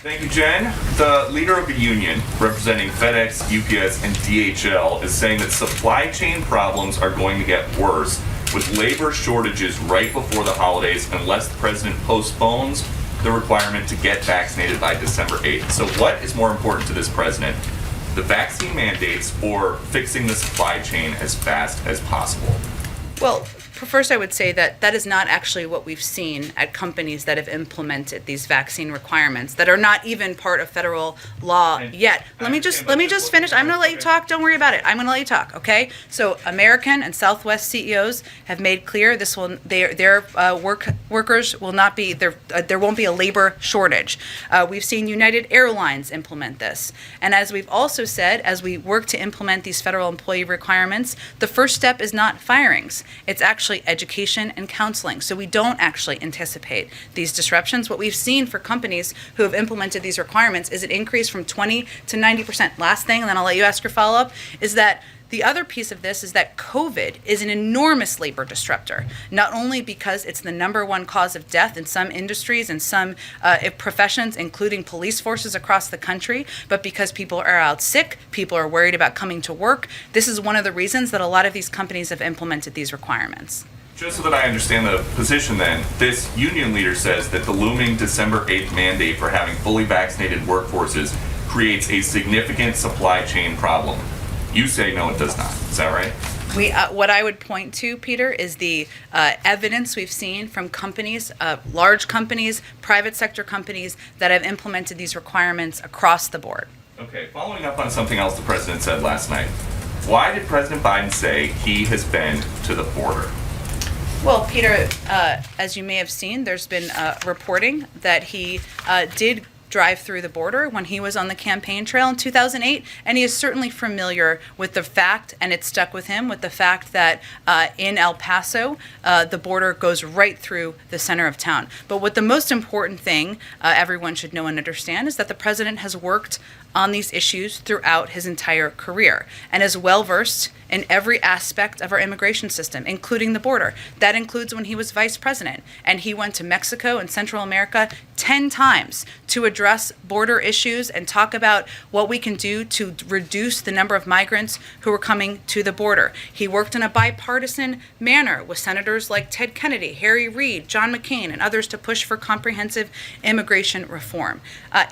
Thank you, Jen. The leader of the union, representing FedEx, UPS, and DHL, is saying that supply chain problems are going to get worse with labor shortages right before the holidays unless the president postpones the requirement to get vaccinated by December 8th. So what is more important to this president, the vaccine mandates or fixing the supply chain as fast as possible? Well, first I would say that that is not actually what we've seen at companies that have implemented these vaccine requirements that are not even part of federal law yet. Let me just finish. I'm going to let you talk. Don't worry about it. I'm going to let you talk, okay? So American and Southwest CEOs have made clear their workers will not be there won't be a labor shortage. We've seen United Airlines implement this. And as we've also said, as we work to implement these federal employee requirements, the first step is not firings. It's actually education and counseling. So we don't actually anticipate these disruptions. What we've seen for companies who have implemented these requirements is an increase from 20 to 90%. Last thing, and then I'll let you ask your follow-up, is that the other piece of this is that COVID is an enormous labor disruptor, not only because it's the number one cause of death in some industries and some professions, including police forces across the country, but because people are out sick, people are worried about coming to work. This is one of the reasons that a lot of these companies have implemented these requirements. Just so that I understand the position then, this union leader says that the looming December 8th mandate for having fully vaccinated workforces creates a significant supply chain problem. You say no, it does not. Is that right? What I would point to, Peter, is the evidence we've seen from companies, large companies, private sector companies that have implemented these requirements across the board. Okay, following up on something else the president said last night, why did President Biden say he has been to the border? Well, Peter, as you may have seen, there's been reporting that he did drive through the border when he was on the campaign trail in 2008, and he is certainly familiar with the fact, and it stuck with him, with the fact that in El Paso, the border goes right through the center of town. But what the most important thing everyone should know and understand is that the president has worked on these issues throughout his entire career and is well versed in every aspect of our immigration system, including the border. That includes when he was vice president, and he went to Mexico and Central America 10 times to address border issues and talk about what we can do to reduce the number of migrants who are coming to the border. He worked in a bipartisan manner with senators like Ted Kennedy, Harry Reid, John McCain, and others to push for comprehensive immigration reform.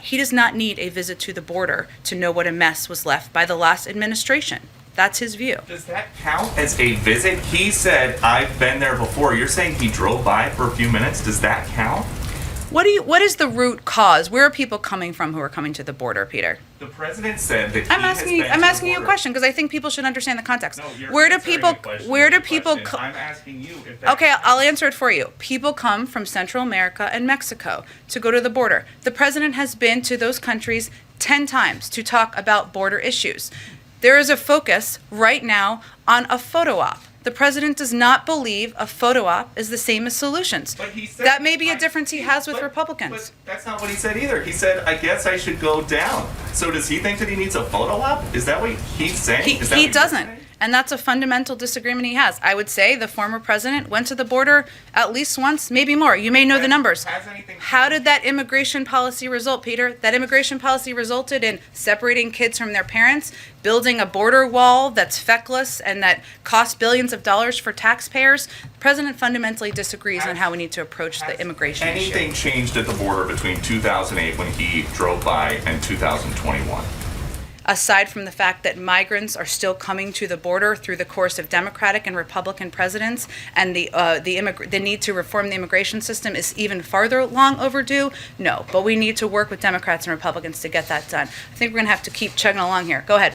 He does not need a visit to the border to know what a mess was left by the last administration. That's his view. Does that count as a visit? He said, I've been there before. You're saying he drove by for a few minutes. Does that count? What is the root cause? Where are people coming from who are coming to the border, Peter? The president said that I'm asking you a question because I think people should understand the context. No, you're where do answering people the question where do with a people question. I'm asking you if that Okay, counts. I'll answer it for you. People come from Central America and Mexico to go to the border. The president has been to those countries 10 times to talk about border issues. There is a focus right now on a photo op. The president does not believe a photo op is the same as solutions. But he said, that may be a difference he has with Republicans. But that's not what he said either. He said, I guess I should go down. So does he think that he needs a photo op? Is that what he's saying? He doesn't. And that's a fundamental disagreement he has. I would say the former president went to the border at least once, maybe more. You may know the numbers. How did that immigration policy result, Peter? That immigration policy resulted in separating kids from their parents, building a border wall that's feckless and that costs billions of dollars for taxpayers. The president fundamentally disagrees on how we need to approach the immigration issue. Anything changed at the border between 2008 when he drove by and 2021? Aside from the fact that migrants are still coming to the border through the course of Democratic and Republican presidents, and the need to reform the immigration system is even farther long overdue, no. But we need to work with Democrats and Republicans to get that done. I think we're going to have to keep chugging along here. Go ahead.